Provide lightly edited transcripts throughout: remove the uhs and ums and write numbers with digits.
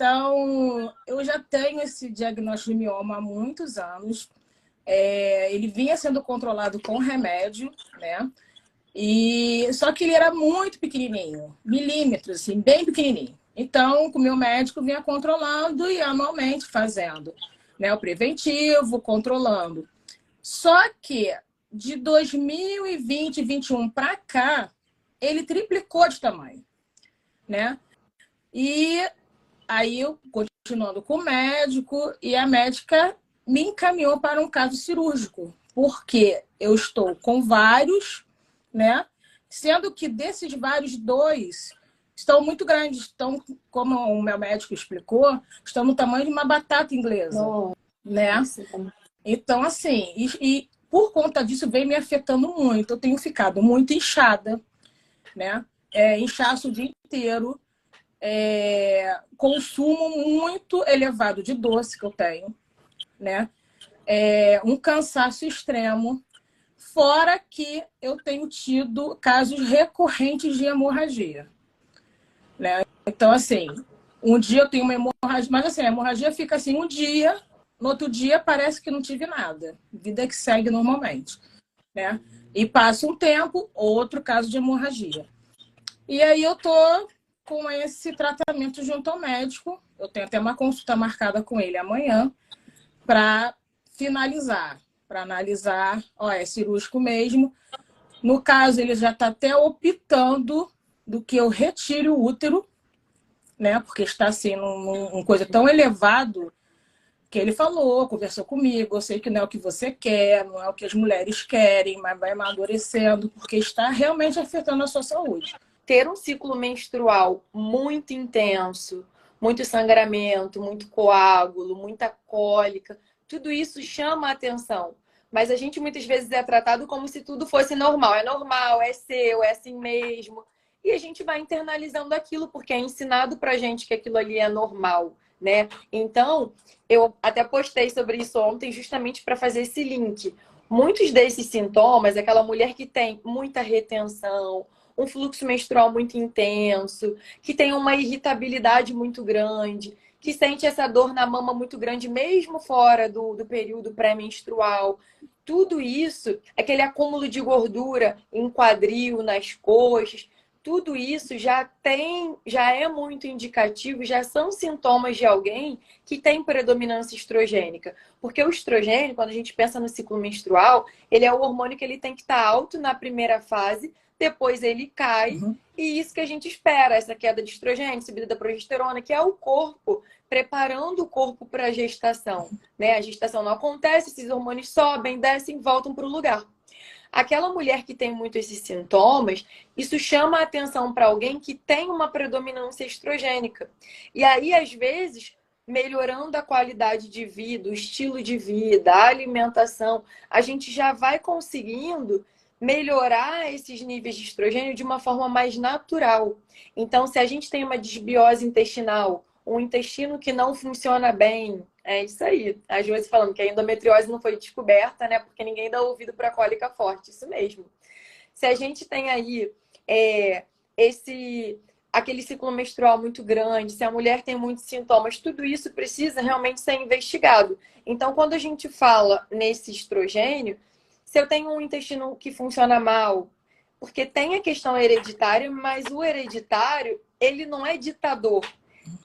Então, eu já tenho esse diagnóstico de mioma há muitos anos. Ele vinha sendo controlado com remédio, né? Só que ele era muito pequenininho, milímetros, assim, bem pequenininho. Então, o meu médico vinha controlando e anualmente fazendo, né, o preventivo, controlando. Só que de 2020, 2021 para cá, ele triplicou de tamanho, né? E aí eu continuando com o médico e a médica me encaminhou para um caso cirúrgico, porque eu estou com vários, né? Sendo que desses vários, 2 estão muito grandes, estão, como o meu médico explicou, estão no tamanho de uma batata inglesa, né? Então, assim, por conta disso vem me afetando muito. Eu tenho ficado muito inchada, né? Inchaço o dia inteiro. Consumo muito elevado de doce que eu tenho, né? Um cansaço extremo. Fora que eu tenho tido casos recorrentes de hemorragia, né? Então, assim, um dia eu tenho uma hemorragia, mas assim, a hemorragia fica assim um dia, no outro dia parece que não tive nada. Vida que segue normalmente, né? E passa um tempo, outro caso de hemorragia. E aí eu tô com esse tratamento junto ao médico. Eu tenho até uma consulta marcada com ele amanhã para finalizar, para analisar, é cirúrgico mesmo. No caso, ele já está até optando do que eu retire o útero, né? Porque está assim, uma coisa tão elevado que ele falou, conversou comigo, eu sei que não é o que você quer, não é o que as mulheres querem, mas vai amadurecendo, porque está realmente afetando a sua saúde. Ter um ciclo menstrual muito intenso, muito sangramento, muito coágulo, muita cólica, tudo isso chama a atenção. Mas a gente muitas vezes é tratado como se tudo fosse normal. É normal, é seu, é assim mesmo. E a gente vai internalizando aquilo, porque é ensinado pra gente que aquilo ali é normal, né? Então, eu até postei sobre isso ontem justamente para fazer esse link. Muitos desses sintomas, aquela mulher que tem muita retenção, um fluxo menstrual muito intenso, que tem uma irritabilidade muito grande, que sente essa dor na mama muito grande, mesmo fora do período pré-menstrual. Tudo isso, aquele acúmulo de gordura em quadril, nas coxas, tudo isso já é muito indicativo, já são sintomas de alguém que tem predominância estrogênica. Porque o estrogênio, quando a gente pensa no ciclo menstrual, ele é o hormônio que ele tem que estar alto na primeira fase, depois ele cai, e isso que a gente espera, essa queda de estrogênio, subida da progesterona, que é o corpo preparando o corpo para a gestação, né? A gestação não acontece, esses hormônios sobem, descem, voltam para o lugar. Aquela mulher que tem muito esses sintomas, isso chama a atenção para alguém que tem uma predominância estrogênica. E aí, às vezes, melhorando a qualidade de vida, o estilo de vida, a alimentação, a gente já vai conseguindo melhorar esses níveis de estrogênio de uma forma mais natural. Então, se a gente tem uma desbiose intestinal, um intestino que não funciona bem, é isso aí. A Josi falando que a endometriose não foi descoberta, né? Porque ninguém dá ouvido para cólica forte. Isso mesmo. Se a gente tem aí aquele ciclo menstrual muito grande, se a mulher tem muitos sintomas, tudo isso precisa realmente ser investigado. Então, quando a gente fala nesse estrogênio, se eu tenho um intestino que funciona mal, porque tem a questão hereditária, mas o hereditário, ele não é ditador.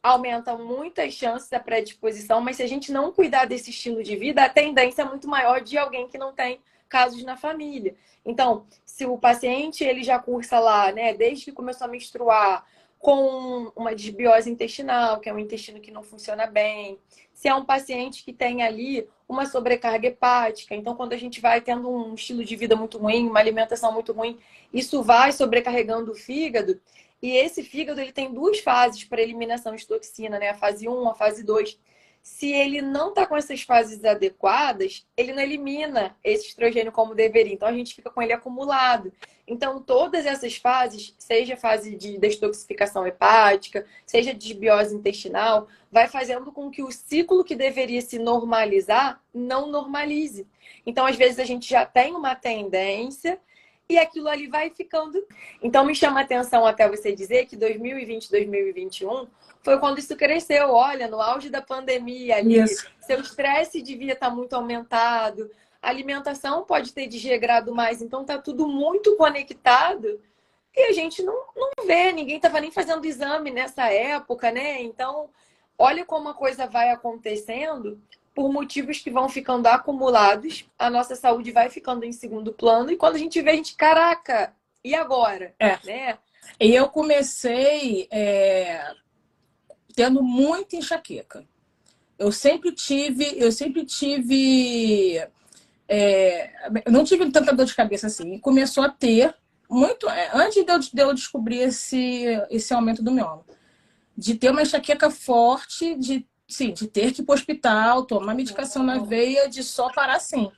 Aumenta muito as chances da predisposição, mas se a gente não cuidar desse estilo de vida, a tendência é muito maior de alguém que não tem casos na família. Então, se o paciente ele já cursa lá, né, desde que começou a menstruar, com uma desbiose intestinal, que é um intestino que não funciona bem, se é um paciente que tem ali uma sobrecarga hepática, então quando a gente vai tendo um estilo de vida muito ruim, uma alimentação muito ruim, isso vai sobrecarregando o fígado. E esse fígado ele tem 2 fases para eliminação de toxina, né? A fase 1, a fase 2. Se ele não está com essas fases adequadas, ele não elimina esse estrogênio como deveria. Então a gente fica com ele acumulado. Então todas essas fases, seja a fase de detoxificação hepática, seja desbiose intestinal, vai fazendo com que o ciclo que deveria se normalizar não normalize. Então às vezes a gente já tem uma tendência e aquilo ali vai ficando. Então me chama a atenção até você dizer que 2020, 2021 foi quando isso cresceu. Olha, no auge da pandemia ali, Isso. seu estresse devia estar muito aumentado, a alimentação pode ter desregrado mais, então tá tudo muito conectado e a gente não vê, ninguém estava nem fazendo exame nessa época, né? Então, olha como a coisa vai acontecendo por motivos que vão ficando acumulados, a nossa saúde vai ficando em segundo plano, e quando a gente vê, a gente, caraca, e agora? É. Né? E eu comecei tendo muita enxaqueca. Eu não tive tanta dor de cabeça assim. E começou a ter muito, antes de eu descobrir esse aumento do mioma, de ter uma enxaqueca forte, sim, de ter que ir para o hospital, tomar medicação na veia, de só parar assim,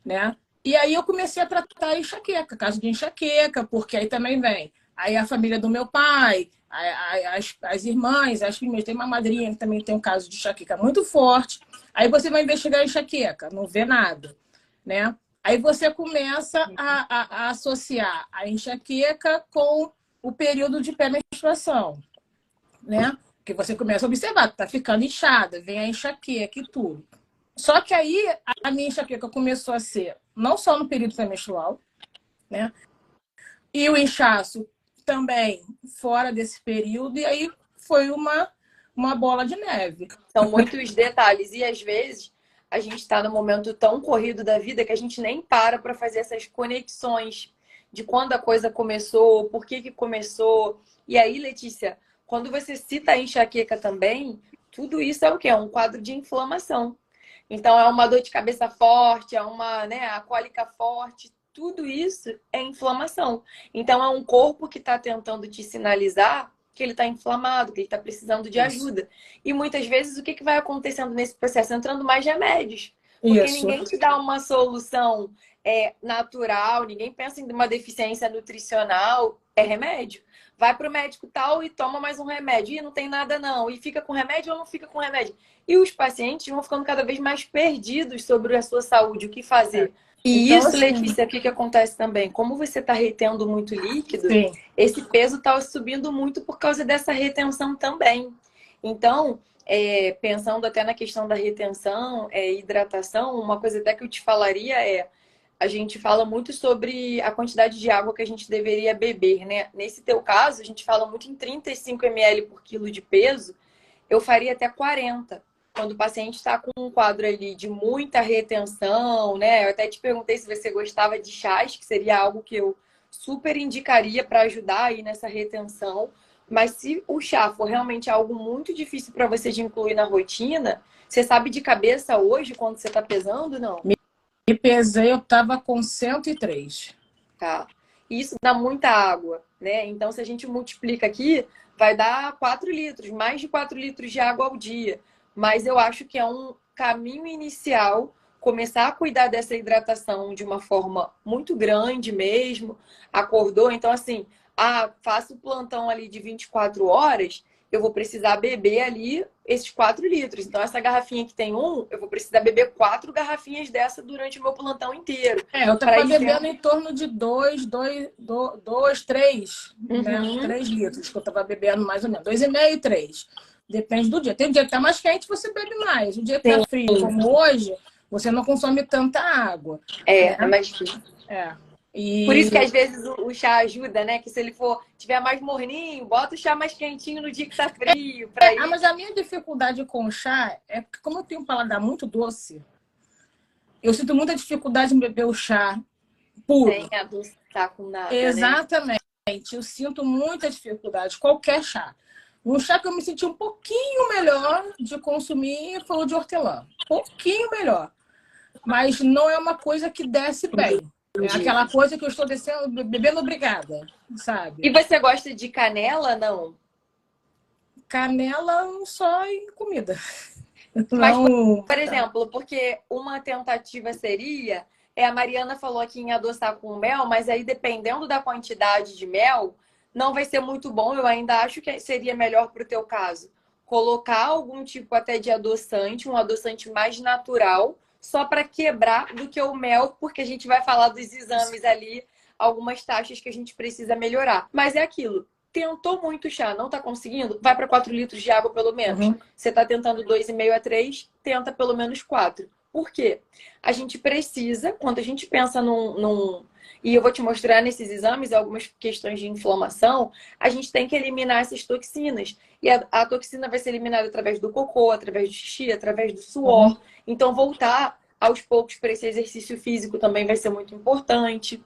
né? E aí eu comecei a tratar a enxaqueca, caso de enxaqueca, porque aí também vem. Aí a família do meu pai, as irmãs, as primas, tem uma madrinha que também tem um caso de enxaqueca muito forte. Aí você vai investigar a enxaqueca, não vê nada, né? Aí você começa a associar a enxaqueca com o período de pré-menstruação, né? Que você começa a observar, tá ficando inchada, vem a enxaqueca e tudo. Só que aí a minha enxaqueca começou a ser não só no período pré-menstrual, né? E o inchaço também fora desse período, e aí foi uma bola de neve. São muitos detalhes, e às vezes a gente está num momento tão corrido da vida que a gente nem para fazer essas conexões de quando a coisa começou, por que começou. E aí, Letícia, quando você cita a enxaqueca também, tudo isso é o quê? É um quadro de inflamação. Então, é uma dor de cabeça forte, é uma, né, a cólica forte, tudo isso é inflamação. Então, é um corpo que está tentando te sinalizar que ele está inflamado, que ele está precisando de Isso. ajuda. E muitas vezes, o que vai acontecendo nesse processo? Entrando mais remédios. Porque Isso. ninguém te dá uma solução natural, ninguém pensa em uma deficiência nutricional, é remédio. Vai para o médico tal e toma mais um remédio. E não tem nada não. E fica com remédio ou não fica com remédio? E os pacientes vão ficando cada vez mais perdidos sobre a sua saúde, o que fazer. E Então, isso, assim, Letícia, o que acontece também? Como você está retendo muito líquido, sim. esse peso está subindo muito por causa dessa retenção também. Então, pensando até na questão da retenção, hidratação, uma coisa até que eu te falaria a gente fala muito sobre a quantidade de água que a gente deveria beber, né? Nesse teu caso, a gente fala muito em 35 ml por quilo de peso, eu faria até 40. Quando o paciente está com um quadro ali de muita retenção, né? Eu até te perguntei se você gostava de chás, que seria algo que eu super indicaria para ajudar aí nessa retenção. Mas se o chá for realmente algo muito difícil para você de incluir na rotina, você sabe de cabeça hoje quando você está pesando, não? Me pesei, eu estava com 103. Tá? Isso dá muita água, né? Então, se a gente multiplica aqui, vai dar 4 litros, mais de 4 litros de água ao dia. Mas eu acho que é um caminho inicial começar a cuidar dessa hidratação de uma forma muito grande mesmo. Acordou, então assim, faço o plantão ali de 24 horas, eu vou precisar beber ali esses 4 litros. Então, essa garrafinha que tem eu vou precisar beber 4 garrafinhas dessa durante o meu plantão inteiro. Eu Para estava ir bebendo em torno de 3, né? Uhum. 3 litros que eu estava bebendo mais ou menos. 2,5, 3. Depende do dia. Tem dia que está mais quente, você bebe mais. O dia que está frio, como hoje, você não consome tanta água. É Né? mais difícil. É. Por isso que E às vezes o chá ajuda, né? Que se ele tiver mais morninho, bota o chá mais quentinho no dia que tá frio, para ir. mas a minha dificuldade com chá é que, como eu tenho um paladar muito doce, eu sinto muita dificuldade em beber o chá Sem puro. adoçar com nada, né? Exatamente. Eu sinto muita dificuldade, qualquer chá. Um chá que eu me senti um pouquinho melhor de consumir foi o de hortelã. Pouquinho melhor. Mas não é uma coisa que desce bem. É Entendi. aquela coisa que eu estou descendo, bebendo obrigada, E sabe? você gosta de canela, não? Canela só em comida. Mas, Não. por exemplo, porque uma tentativa seria, a Mariana falou aqui em adoçar com mel, mas aí dependendo da quantidade de mel, não vai ser muito bom. Eu ainda acho que seria melhor para o teu caso colocar algum tipo até de adoçante, um adoçante mais natural, só para quebrar do que o mel, porque a gente vai falar dos exames ali algumas taxas que a gente precisa melhorar. Mas é aquilo. Tentou muito chá, não está conseguindo? Vai para 4 litros de água pelo menos. Uhum. Você está tentando 2,5 a 3, tenta pelo menos 4. Por quê? A gente precisa, quando a gente pensa e eu vou te mostrar nesses exames algumas questões de inflamação, a gente tem que eliminar essas toxinas. E a toxina vai ser eliminada através do cocô, através do xixi, através do suor. Uhum. Então, voltar aos poucos para esse exercício físico também vai ser muito importante.